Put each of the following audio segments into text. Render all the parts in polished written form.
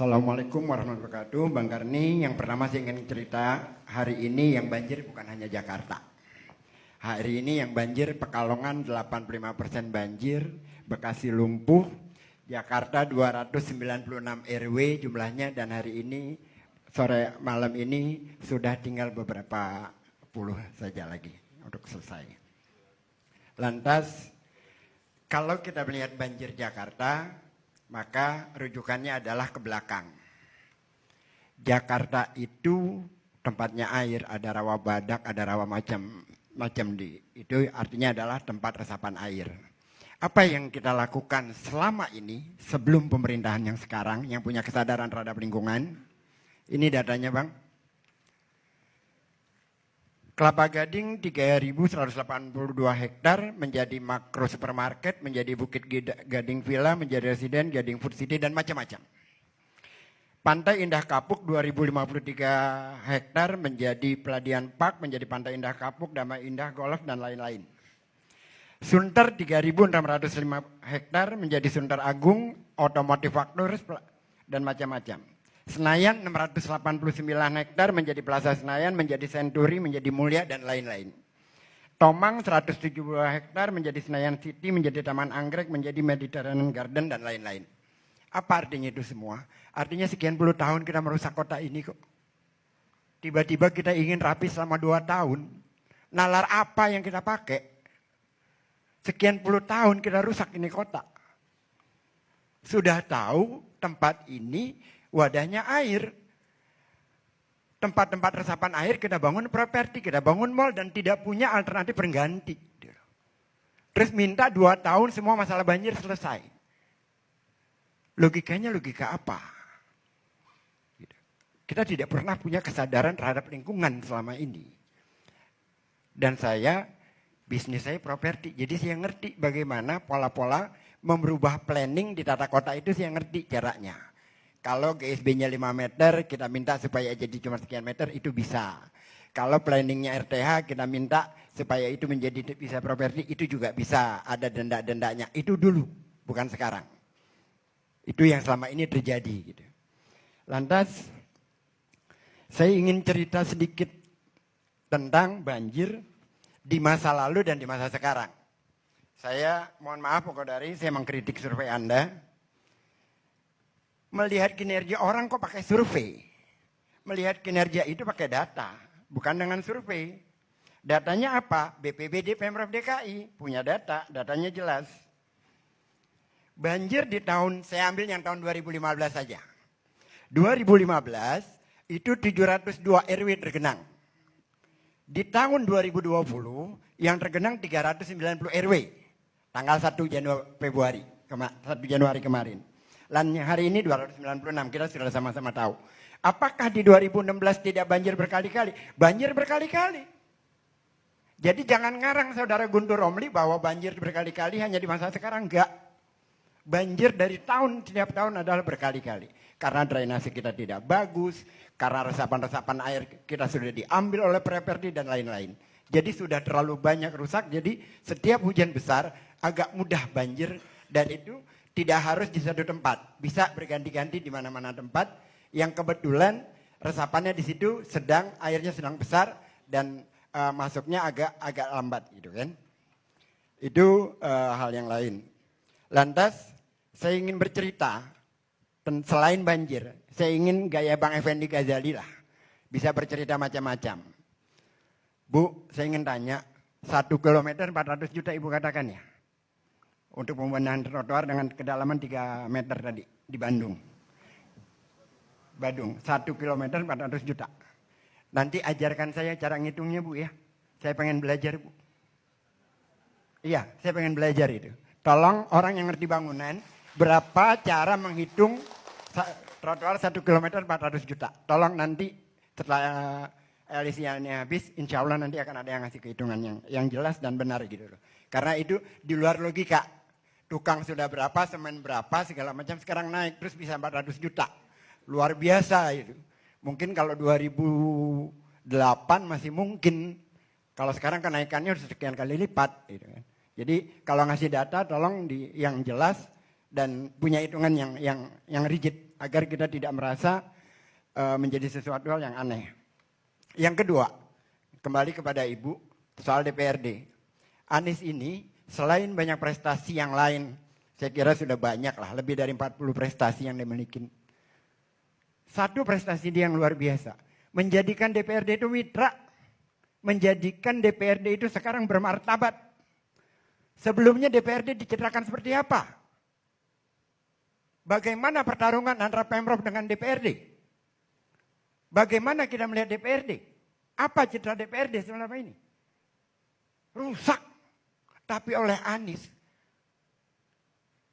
Assalamualaikum warahmatullahi wabarakatuh. Bang Karni, yang pertama saya ingin cerita, hari ini yang banjir bukan hanya Jakarta. Hari ini yang banjir Pekalongan 85% banjir, Bekasi lumpuh, Jakarta 296 RW jumlahnya, dan hari ini sore malam ini sudah tinggal beberapa puluh saja lagi untuk selesai. Lantas kalau kita melihat banjir Jakarta, maka rujukannya adalah ke belakang. Jakarta itu tempatnya air, ada rawa badak, ada rawa macam di. Itu artinya adalah tempat resapan air. Apa yang kita lakukan selama ini sebelum pemerintahan yang sekarang yang punya kesadaran terhadap lingkungan? Ini datanya, Bang. Kelapa Gading 3.182 hektar menjadi makro supermarket, menjadi Bukit Gading Villa, menjadi residen, Gading Food City, dan macam-macam. Pantai Indah Kapuk 2.053 hektar menjadi Peladian Park, menjadi Pantai Indah Kapuk, Damai Indah Golf, dan lain-lain. Sunter 3.605 hektar menjadi Sunter Agung, Otomotif Factors, dan macam-macam. Senayan 689 hektar menjadi Plaza Senayan, menjadi Century, menjadi Mulia, dan lain-lain. Tomang 172 hektar menjadi Senayan City, menjadi Taman Anggrek, menjadi Mediterranean Garden, dan lain-lain. Apa artinya itu semua? Artinya sekian puluh tahun kita merusak kota ini kok. Tiba-tiba kita ingin rapi selama 2 tahun. Nalar apa yang kita pakai? Sekian puluh tahun kita rusak ini kota. Sudah tahu tempat ini wadahnya air. Tempat-tempat resapan air kita bangun properti, kita bangun mall, dan tidak punya alternatif pengganti. Terus minta 2 tahun semua masalah banjir selesai. Logikanya logika apa? Kita tidak pernah punya kesadaran terhadap lingkungan selama ini. Dan bisnis saya properti, jadi saya ngerti bagaimana pola-pola merubah planning di tata kota itu, saya ngerti caranya. Kalau GSB-nya 5 meter, kita minta supaya jadi cuma sekian meter, itu bisa. Kalau planningnya RTH, kita minta supaya itu menjadi bisa properti, itu juga bisa. Ada denda-dendanya. Itu dulu, bukan sekarang. Itu yang selama ini terjadi. Gitu. Lantas, saya ingin cerita sedikit tentang banjir di masa lalu dan di masa sekarang. Saya mohon maaf Pak Kodari, saya mengkritik survei Anda. Melihat kinerja orang kok pakai survei. Melihat kinerja itu pakai data, bukan dengan survei. Datanya apa? BPBD Pemprov DKI punya data, datanya jelas. Banjir di saya ambil yang tahun 2015 saja. 2015 itu 702 RW tergenang. Di tahun 2020 yang tergenang 390 RW. Tanggal 1 Januari kemarin. Dan hari ini 296, kita sudah sama-sama tahu. Apakah di 2016 tidak banjir berkali-kali? Banjir berkali-kali. Jadi jangan ngarang saudara Guntur Romli bahwa banjir berkali-kali hanya di masa sekarang. Enggak. Banjir dari setiap tahun adalah berkali-kali. Karena drainase kita tidak bagus, karena resapan-resapan air kita sudah diambil oleh properti dan lain-lain. Jadi sudah terlalu banyak rusak, jadi setiap hujan besar agak mudah banjir, dan itu tidak harus di satu tempat, bisa berganti-ganti di mana-mana tempat yang kebetulan resapannya di situ airnya sedang besar dan masuknya agak lambat gitu kan. Itu hal yang lain. Lantas saya ingin bercerita selain banjir, saya ingin gaya Bang Effendi Ghazali lah, bisa bercerita macam-macam. Bu, saya ingin tanya, 1 kilometer 400 juta Ibu katakan ya? Untuk pembenahan trotoar dengan kedalaman 3 meter tadi di Bandung. 1 kilometer 400 juta. Nanti ajarkan saya cara ngitungnya Bu ya. Saya pengen belajar Bu. Iya, saya pengen belajar itu. Tolong orang yang ngerti bangunan, berapa cara menghitung trotoar 1 kilometer 400 juta. Tolong nanti setelah elisiannya habis, insya Allah nanti akan ada yang ngasih kehitungan yang jelas dan benar gitu loh. Karena itu di luar logika. Tukang sudah berapa, semen berapa, segala macam sekarang naik terus bisa 400 juta. Luar biasa itu. Mungkin kalau 2008 masih mungkin. Kalau sekarang kenaikannya sudah sekian kali lipat. Gitu kan. Jadi kalau ngasih data tolong yang jelas dan punya hitungan yang rigid. agar kita tidak merasa menjadi sesuatu hal yang aneh. Yang kedua, kembali kepada Ibu, soal DPRD. Anies ini selain banyak prestasi yang lain, saya kira sudah banyak lah, lebih dari 40 prestasi yang dimiliki. Satu prestasi dia yang luar biasa, menjadikan DPRD itu mitra, menjadikan DPRD itu sekarang bermartabat. Sebelumnya DPRD dicitrakan seperti apa? Bagaimana pertarungan antara Pemprov dengan DPRD? Bagaimana kita melihat DPRD? Apa citra DPRD selama ini? Rusak. Tapi oleh Anies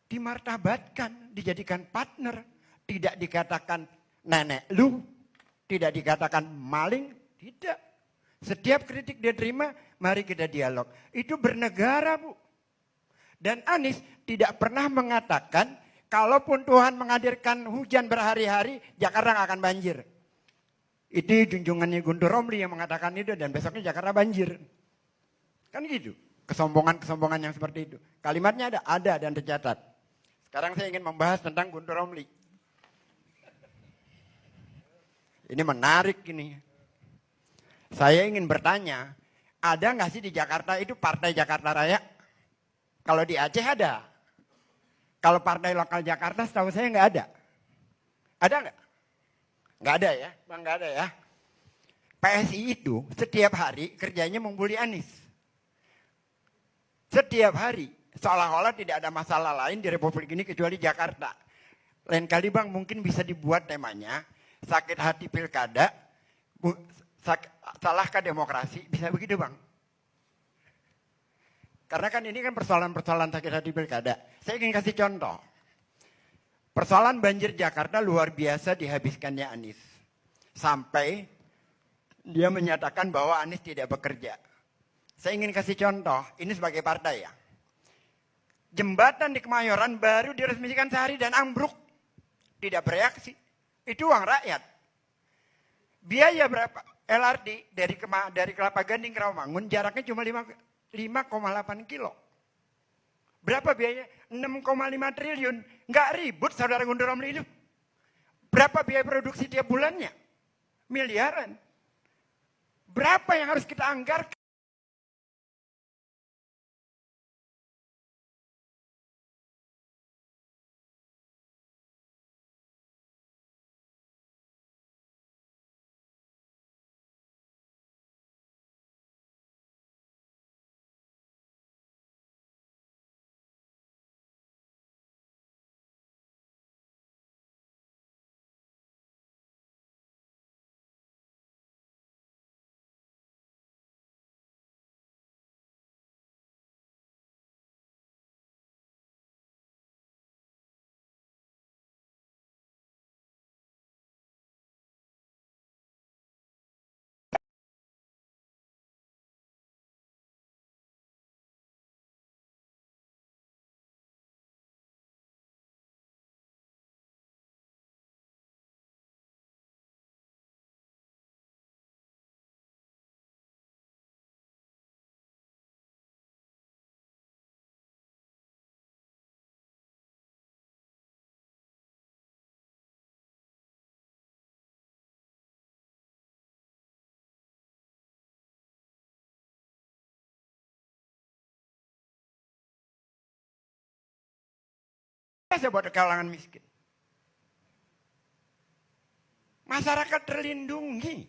dimartabatkan, dijadikan partner, tidak dikatakan nenek lu, tidak dikatakan maling, tidak. Setiap kritik dia terima, mari kita dialog. Itu bernegara, Bu. Dan Anies tidak pernah mengatakan, kalaupun Tuhan menghadirkan hujan berhari-hari, Jakarta nggak akan banjir. Itu junjungannya Guntur Romli yang mengatakan itu, dan besoknya Jakarta banjir. Kan gitu. Kesombongan-kesombongan yang seperti itu. Kalimatnya ada dan tercatat. Sekarang saya ingin membahas tentang Guntur Romli. Ini menarik ini. Saya ingin bertanya, ada nggak sih di Jakarta itu Partai Jakarta Raya? Kalau di Aceh ada. Kalau partai lokal Jakarta setahu saya nggak ada. Ada nggak? Nggak ada ya, Bang, nggak ada ya. PSI itu setiap hari kerjanya membuli Anies. Setiap hari, seolah-olah tidak ada masalah lain di Republik ini kecuali Jakarta. Lain kali Bang mungkin bisa dibuat temanya, sakit hati pilkada, salahkah demokrasi, bisa begitu Bang. Karena kan ini kan persoalan-persoalan sakit hati pilkada. Saya ingin kasih contoh. Persoalan banjir Jakarta luar biasa dihabiskannya Anies. Sampai dia menyatakan bahwa Anies tidak bekerja. Saya ingin kasih contoh, ini sebagai partai ya. Jembatan di Kemayoran baru diresmikan sehari dan ambruk. Tidak bereaksi. Itu uang rakyat. Biaya berapa? LRT dari Kelapa Gading ke Rawamangun jaraknya cuma 5,8 kilo. Berapa biayanya? 6,5 triliun. Nggak ribut saudara Guntur Romli itu. Berapa biaya produksi tiap bulannya? Miliaran. Berapa yang harus kita anggarkan? Saya buat kalangan miskin. Masyarakat terlindungi.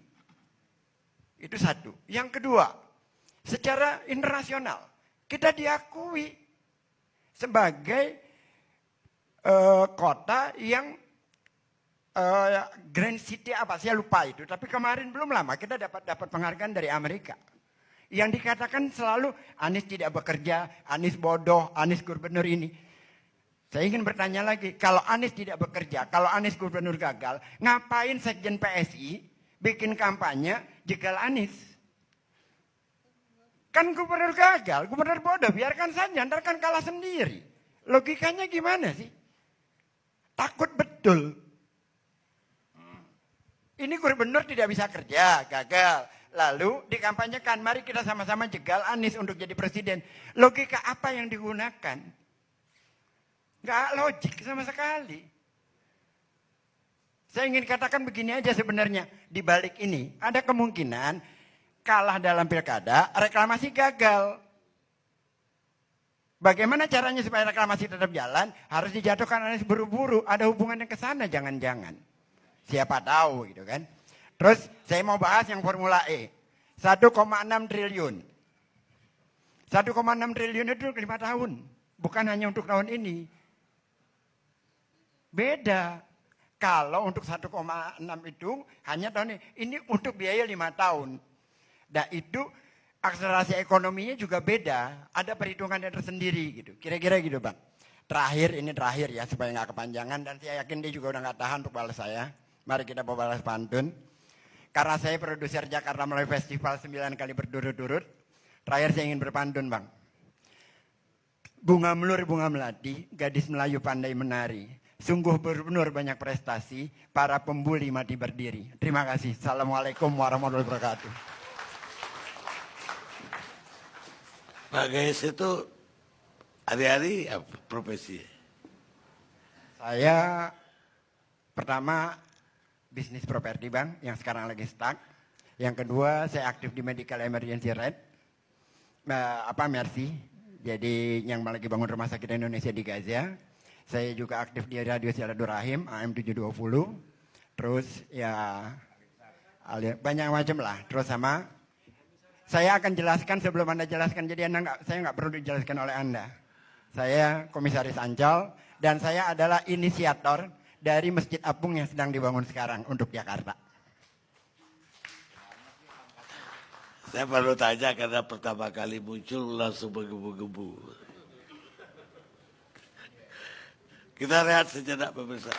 Itu satu. Yang kedua, secara internasional kita diakui sebagai kota yang Grand City apa, saya lupa itu. Tapi kemarin belum lama kita dapat penghargaan dari Amerika. Yang dikatakan selalu Anies tidak bekerja, Anies bodoh, Anies gubernur ini. Saya ingin bertanya lagi, kalau Anies tidak bekerja, kalau Anies gubernur gagal, ngapain Sekjen PSI bikin kampanye jegal Anies? Kan gubernur gagal, gubernur bodoh, biarkan saja, ntar kan kalah sendiri. Logikanya gimana sih? Takut betul. Ini gubernur tidak bisa kerja, gagal. Lalu dikampanyekan, mari kita sama-sama jegal Anies untuk jadi presiden. Logika apa yang digunakan? Nggak logik sama sekali. Saya ingin katakan begini aja sebenarnya. Di balik ini ada kemungkinan kalah dalam pilkada, reklamasi gagal. Bagaimana caranya supaya reklamasi tetap jalan? Harus dijatuhkan oleh buru-buru. Ada hubungannya ke sana jangan-jangan. Siapa tahu gitu kan. Terus saya mau bahas yang Formula E. 1,6 triliun. 1,6 triliun itu 5 tahun. Bukan hanya untuk tahun ini. Beda. Kalau untuk 1,6 itu hanya tahun ini. Ini untuk biaya 5 tahun. Dan itu akselerasi ekonominya juga beda. Ada perhitungannya tersendiri gitu. Kira-kira gitu Bang. Ini terakhir ya supaya nggak kepanjangan. Dan saya yakin dia juga udah nggak tahan untuk balas saya. Mari kita balas pantun. Karena saya produser Jakarta Melalui Festival 9 kali berturut-turut. Terakhir saya ingin berpantun Bang. Bunga melur bunga melati, gadis Melayu pandai menari. Sungguh benar banyak prestasi, para pembuli mati berdiri. Terima kasih. Assalamualaikum warahmatullahi wabarakatuh. Pak Gayus itu hari-hari apa profesi? Saya pertama bisnis properti Bang, yang sekarang lagi stuck. Yang kedua saya aktif di Medical Emergency Red, Mercy. Jadi yang lagi bangun rumah sakit Indonesia di Gaza. Saya juga aktif di Radio Silaturahim AM 720. Terus ya banyak macam lah. Terus sama saya akan jelaskan sebelum Anda jelaskan. Jadi saya nggak perlu dijelaskan oleh Anda. Saya Komisaris Ancol dan saya adalah inisiator dari Masjid Apung yang sedang dibangun sekarang untuk Jakarta. Saya baru tanya karena pertama kali muncul langsung menggebu-gebu. Kita rehat sejenak pemirsa.